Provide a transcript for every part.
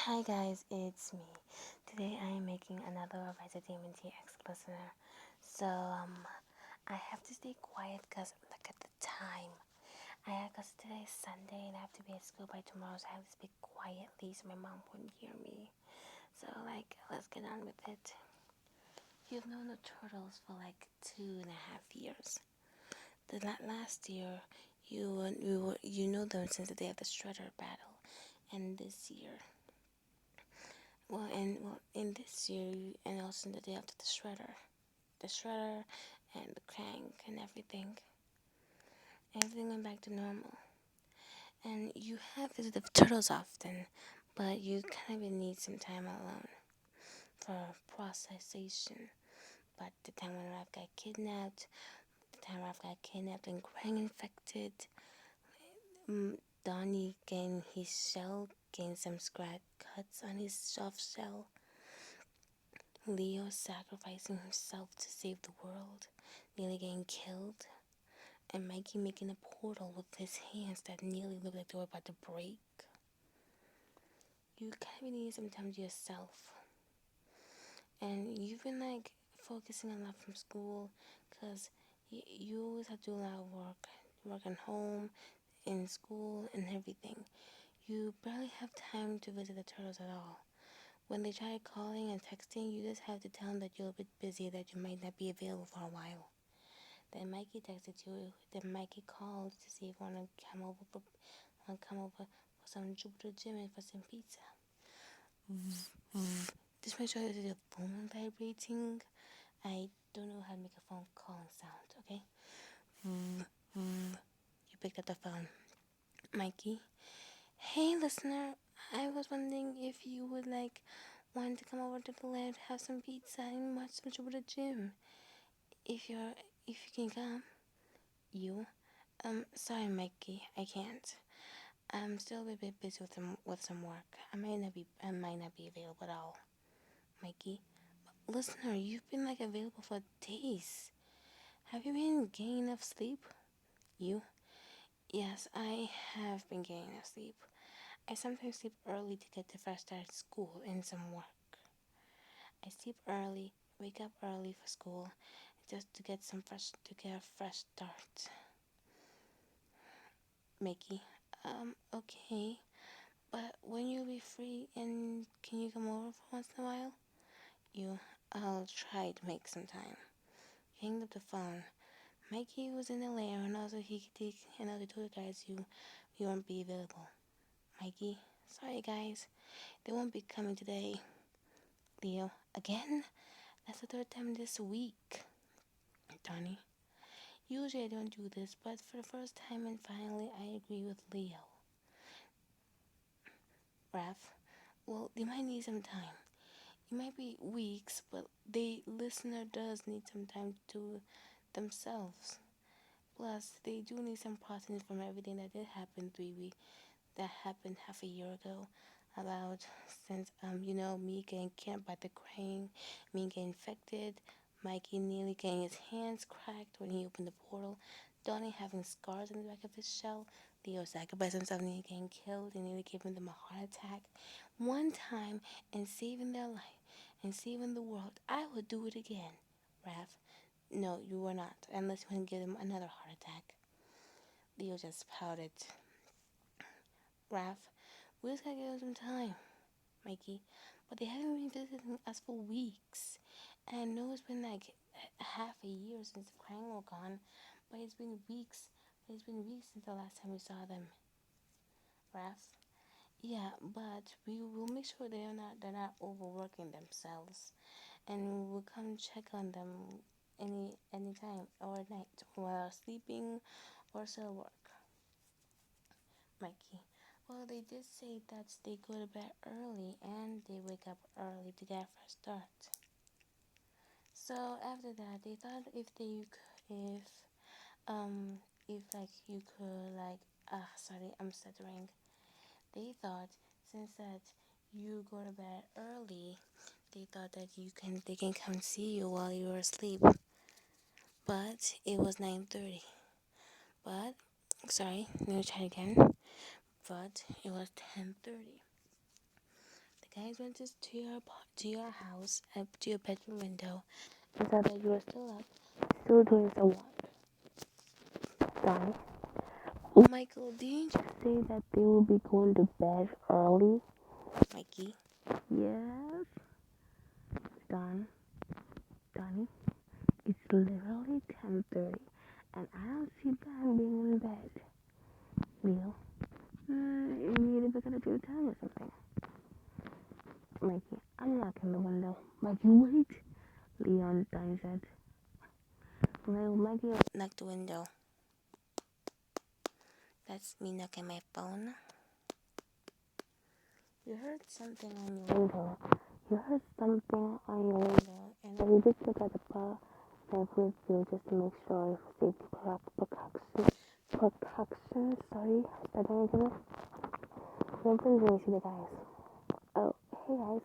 Hi guys, it's me. Today I am making another Vitamin TX listener. I have to stay quiet because look at the time. Cause today is Sunday and I have to be at school by tomorrow, so I have to speak quietly so my mom wouldn't hear me. Let's get on with it. You've known the turtles for like 2.5 years. Last year, you know them since the day of the Shredder battle, and this year in this year, and also the day after the shredder, and the crank, and everything went back to normal. And you have visited the turtles often, but you kind of need some time alone for processation. But the time when Ralph got kidnapped, and Krang infected, Donnie gained his shell, gained some scratch cuts on his soft shell. Leo sacrificing himself to save the world, nearly getting killed, and Mikey making a portal with his hands that nearly looked like they were about to break. You kind of need some time to yourself, and you've been focusing a lot from school because you always have to do a lot of work at home, in school, and everything. You barely have time to visit the turtles at all. When they try calling and texting, you just have to tell them that you're a bit busy, that you might not be available for a while. Then Mikey texted you. Then Mikey called to see if you want to come over for some Jupiter Gym and for some pizza. Just make sure that your phone vibrating. I don't know how to make a phone calling sound. Okay. You picked up the phone, Mikey. Hey, listener. I was wondering if you would want to come over to the lair to have some pizza and watch some Jupiter Gym. If you can come, you. Sorry, Mikey, I can't. I'm still a bit busy with some work. I might not be available at all, Mikey. But listener, you've been available for days. Have you been getting enough sleep? You? Yes, I have been getting enough sleep. I sometimes sleep early to get to fresh start at school and some work. I sleep early, wake up early for school, just to get a fresh start. Mickey, okay, but when you'll be free and can you come over for once in a while? I'll try to make some time. He hanged up the phone. Mikey was in the lair and also told the guys you won't be available. Mikey, sorry guys, they won't be coming today. Leo, again? That's the third time this week. Donnie, usually I don't do this, but for the first time and finally I agree with Leo. Raph, well, they might need some time. It might be weeks, but the listener does need some time to themselves. Plus, they do need some processing from everything that did happen that happened half a year ago. About since me getting kidnapped by the crane, me getting infected, Mikey nearly getting his hands cracked when he opened the portal, Donnie having scars on the back of his shell, Leo sacrificing himself, nearly getting killed and nearly giving them a heart attack. One time and saving their life and saving the world, I would do it again, Raph. No, you were not, unless you want to give them another heart attack. Leo just pouted. Raph, we just gotta give them some time, Mikey. But they haven't been visiting us for weeks. And I know it's been half a year since the Krang were gone, but it's been weeks. Since the last time we saw them. Raph? Yeah, but we will make sure they're not overworking themselves. And we'll come check on them any time or at night while sleeping or still work. Mikey. Well, they did say that they go to bed early and they wake up early to get a fresh start. So after that, they thought if you could sorry, I'm stuttering. They thought since that you go to bed early, they thought that they can come see you while you were asleep. But it was 9:30. But sorry, let me try again. But it was 10:30. guys went to your house, up to your bedroom window, and saw that you were still up, still doing some work. Done. Oh, Michael, didn't you say that they will be going to bed early? Mikey? Yes. Donnie, it's literally 10:30, and I don't see them being in bed. Leo? Maybe they're gonna do time or something. Mikey, I'm knocking the window. Mikey, wait. Leon, Donnie said. Well, Mikey knocked the window. That's me knocking my phone. You heard something on your window. And you just look at the bar and with you just to make sure for safety protection. Sorry, I don't know. Don't bring me to the guys. Oh, hey guys,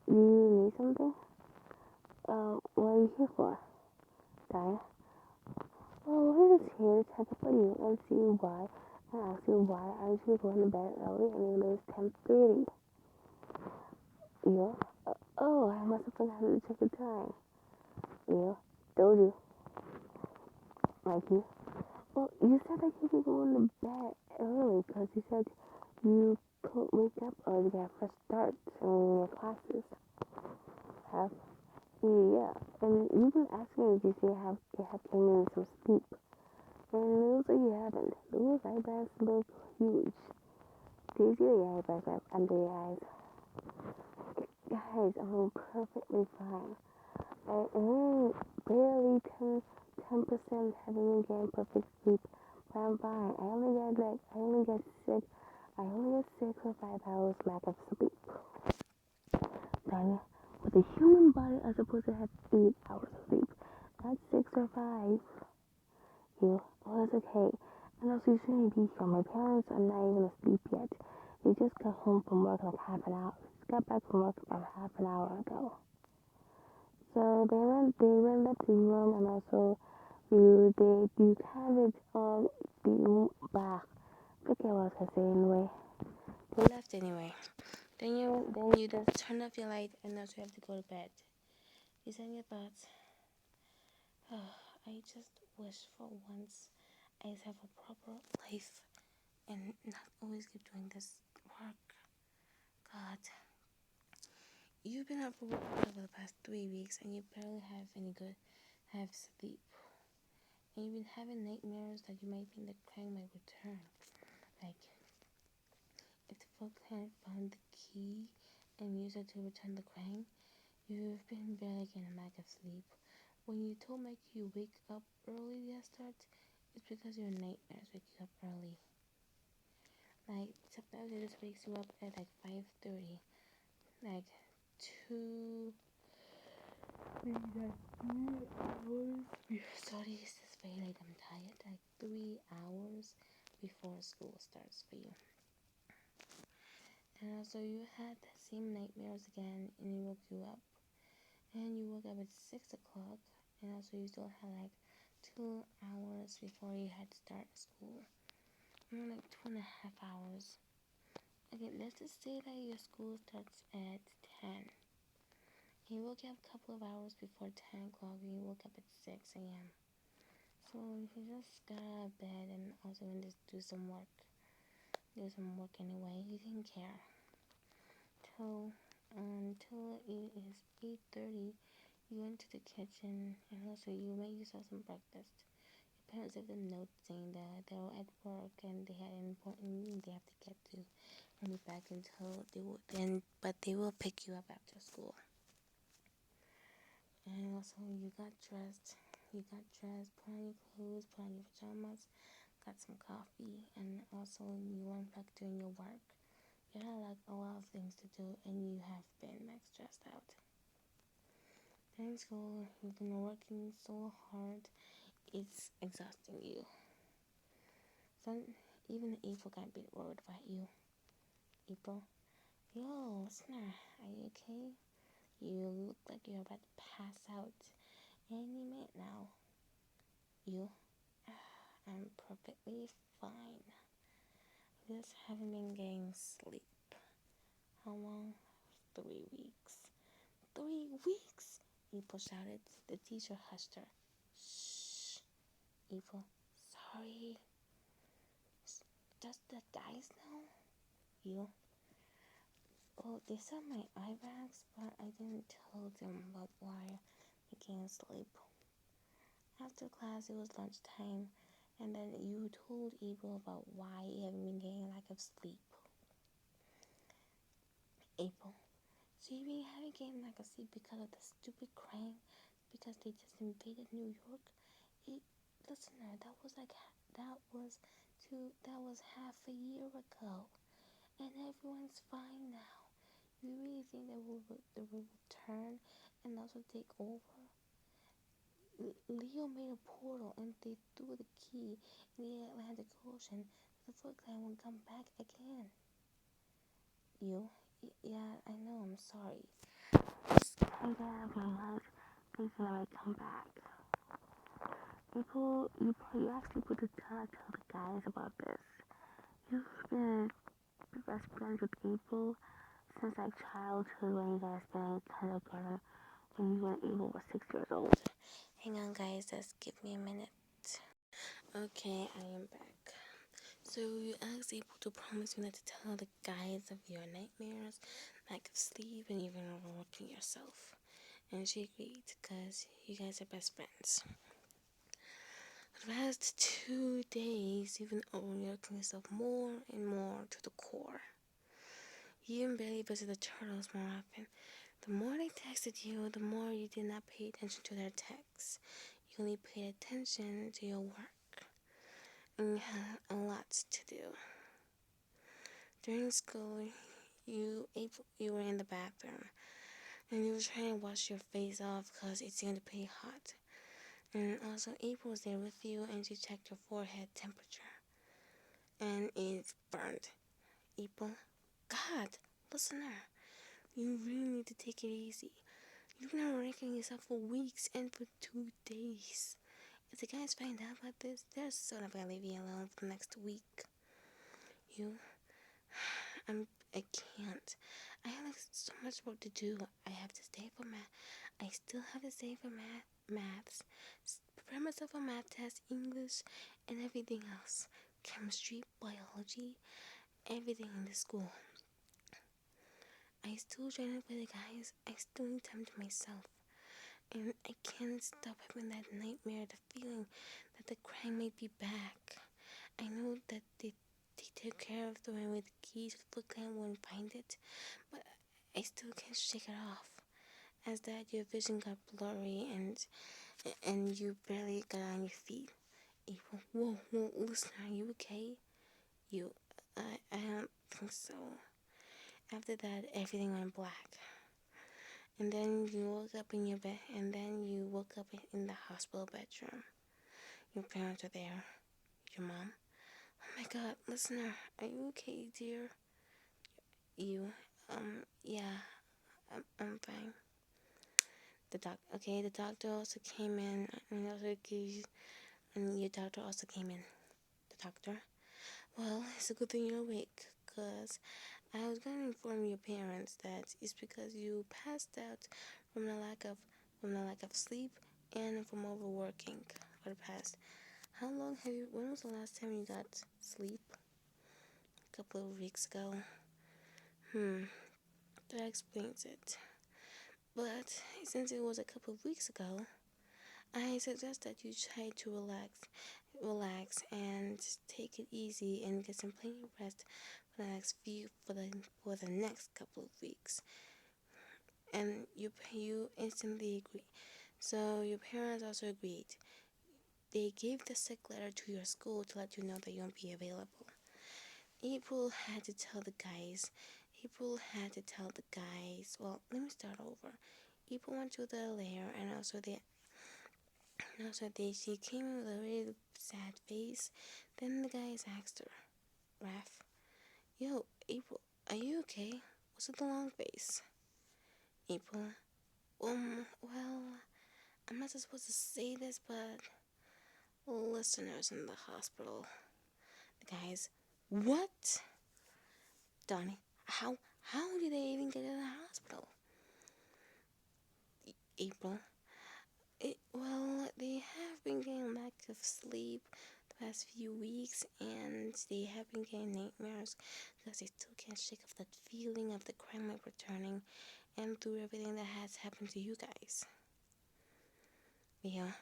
do you need something? What are you here for? Diana? Well, we're just here to check up on you and see why. And ask you why aren't you going to bed early? I mean, it was 10:30. Yeah. Oh, I must have forgotten to check the time. Yeah. Told you. Mikey. Well, you said that you'd be going to bed early because you said you could wake up early to get fresh starts in your classes. Have? Yeah. And you've been asking me if you have getting in some sleep. And it looks like you haven't. Those eyebrows look huge. Do you see the eyebrows up under your eyes? Guys, I'm perfectly fine. I am barely 10% having again perfect sleep, but I'm fine. I only get sick for 5 hours lack of sleep. Done. With a human body, I'm supposed to have 8 hours of sleep, not 6 or 5. Oh, it's okay. And also, you shouldn't be here. My parents are not even asleep yet. They just got home from work like half an hour. Got back from work about half an hour ago. So they went up to the room, and also you have it on the back. Forget what I was gonna say anyway. They left anyway. Then you just turn off your light, and also you have to go to bed. Is that your thoughts? Oh, I just wish for once I have a proper life and not always keep doing this work. God. You've been up for work over the past 3 weeks and you barely have sleep. And you've been having nightmares that you might think the crank might return. Like, if the folk hadn't found the key and used it to return the crank, you've been barely getting a mag of sleep. When you told Mike you wake up early to start, it's because your nightmares wake you up early. Like, sometimes it just wakes you up at like 5:30. Like, 2... maybe like 3 hours before. Sorry, it's just very like I'm tired. Like 3 hours before school starts for you. And also you had the same nightmares again, and it woke you up. And you woke up at 6 o'clock, and also you still had like 2 hours before you had to start school. Like 2.5 hours. Okay, let's just say that your school starts at 10. You woke up a couple of hours before 10 o'clock and you woke up at 6 a.m. So if you just got out of bed and also went to do some work anyway, you didn't care. Until it is 8:30, you went to the kitchen and also you made yourself some breakfast. Your parents have the note saying that they were at work and they had an important meeting they have to get to and be back until but they will pick you up after school. And also you got dressed, put on your clothes, put on your pajamas, got some coffee, and also you went back doing your work. You had like a lot of things to do and you have been like stressed out. Then in school, you've been working so hard, it's exhausting you. So even April got a bit worried about you. April, yo, listener, are you okay? You look like you're about to pass out any minute now. You? I'm perfectly fine. Just haven't been getting sleep. How long? 3 weeks. 3 weeks! April shouted. The teacher hushed her. Shh. April, sorry. Does the guys know? You? Oh, they saw my eye bags, but I didn't tell them about why I can't sleep. After class, it was lunchtime, and then you told April about why you haven't been getting lack of sleep. April, so you really haven't getting lack of sleep because of the stupid crime, because they just invaded New York? Listener, that was half a year ago, and everyone's fine now. You really think they will return and also take over? Leo made a portal and they threw the key in the Atlantic Ocean. The Foot Clan will come back again. You? Yeah, I know, I'm sorry. Just kind of realized they said I would come back. You actually put the tell the guys about this. You've been best friends with April since like childhood when you guys been together when you and April were 6 years old. Hang on guys, just give me a minute. Okay, I am back. So you asked April to promise you not to tell the guys of your nightmares, lack of sleep, and even overworking yourself. And she agreed because you guys are best friends. For the past 2 days, you've been overworking yourself more and more to the core. You even barely visit the turtles more often. The more they texted you, the more you did not pay attention to their texts. You only paid attention to your work. And you had a lot to do. During school, you were in the bathroom. And you were trying to wash your face off because it seemed pretty hot. And also, April was there with you and she checked your forehead temperature. And it's burned. April, God, listener, you really need to take it easy. You've been ranking yourself for weeks and for 2 days. If the guys find out about this, they're so not gonna leave you alone for the next week. I can't. I have like so much work to do. I have to stay for math. I still have to stay for maths. Prepare myself for math tests, English, and everything else. Chemistry, biology, everything in the school. I still try to play the guys. I still need time to myself. And I can't stop having that nightmare, the feeling that the crime may be back. I know that they took care of the one with the key to the Foot Clan won't find it, but I still can't shake it off. As that, your vision got blurry and you barely got on your feet. April, whoa, listen, are you okay? I don't think so. After that, everything went black. And then you woke up in your bed, and then you woke up in the hospital bedroom. Your parents are there. Your mom. Oh my God, listener, are you okay, dear? Yeah, I'm fine. The doctor also came in, and your doctor also came in. The doctor. Well, it's a good thing you're awake, cause I was gonna inform your parents that it's because you passed out from the lack of sleep and from overworking for the past. When was the last time you got sleep? A couple of weeks ago. That explains it. But since it was a couple of weeks ago, I suggest that you try to relax and take it easy and get some plenty of rest for the next couple of weeks. And you instantly agree. So your parents also agreed. They gave the sick letter to your school to let you know that you won't be available. April had to tell the guys. Well, let me start over. April went to the lair, and also she came in with a really sad face. Then the guys asked her, Raph, yo, April, are you okay? What's with the long face? April, well, I'm not supposed to say this, but listeners in the hospital. The guys, what? Donnie, how How did they even get in the hospital? April. Well, they have been getting lack of sleep the past few weeks, and they have been getting nightmares because they still can't shake off that feeling of the crime wave returning and through everything that has happened to you guys. Yeah,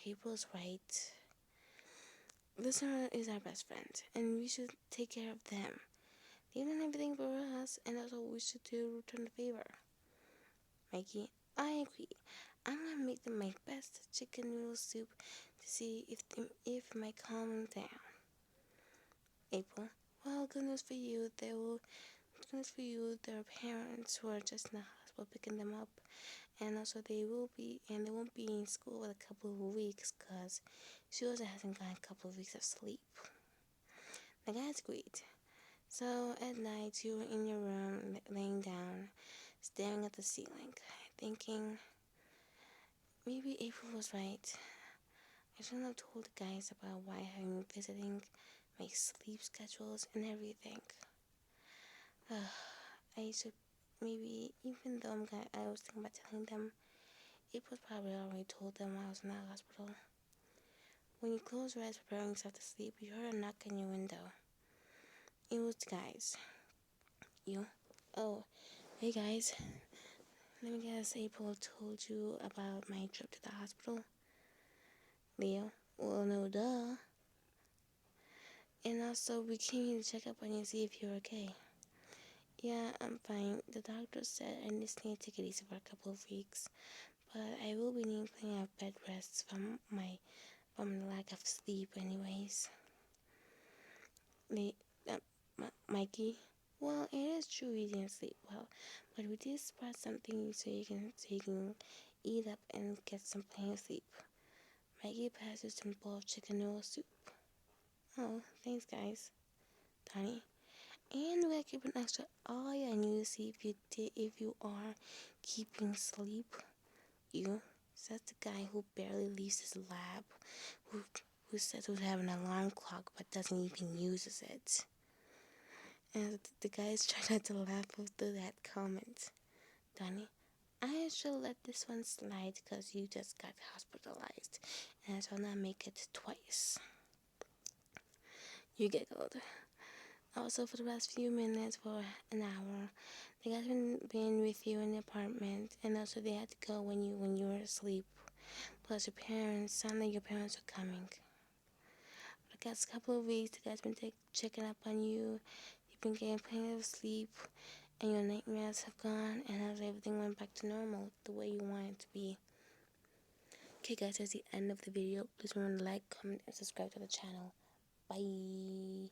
April's right. Listener is our best friend, and we should take care of them. They've done everything for us, and that's what we should do to return the favor. Mikey, I agree. I'm gonna make them my best chicken noodle soup to see if it might calm them down. April, well, good news for you. Good news for you. There are parents who are just in the hospital picking them up, and also they won't be in school for a couple of weeks because she also hasn't gotten a couple of weeks of sleep. Now, that's great. So at night, you were in your room, laying down, staring at the ceiling, thinking, maybe April was right. I shouldn't have told the guys about why I'm visiting, my sleep schedules, and everything. I should maybe, even though I was thinking about telling them, April probably already told them I was in the hospital. When you close your eyes preparing yourself to sleep, you heard a knock on your window. It was the guys. You? Oh, hey guys. Let me guess, April told you about my trip to the hospital? Leo? Well, no, duh. And also, we came here to check up on you, see if you're okay. Yeah, I'm fine. The doctor said I just need to take it easy for a couple of weeks, but I will be needing plenty of bed rests from the lack of sleep, anyways. The Mikey. Well, it is true you didn't sleep well, but we did spread something so you can eat up and get some plenty of sleep. Mikey passed you some bowl of chicken noodle soup. Oh, thanks, guys. Donnie. And we're keeping extra all I need to see if you are keeping sleep. You, says the guy who barely leaves his lab, who says we have an alarm clock but doesn't even uses it. And the guys try not to laugh after that comment. Donnie, I shall let this one slide because you just got hospitalized, and I shall not make it twice. You giggled. Also, for the last few minutes, for an hour, the guys been with you in the apartment, and also they had to go when you were asleep. Plus, your parents sound like your parents are coming. For the past couple of weeks, the guys been checking up on you. You've been getting plenty of sleep, and your nightmares have gone, and as everything went back to normal, the way you want it to be. Okay, guys, that's the end of the video. Please remember to like, comment, and subscribe to the channel. Bye.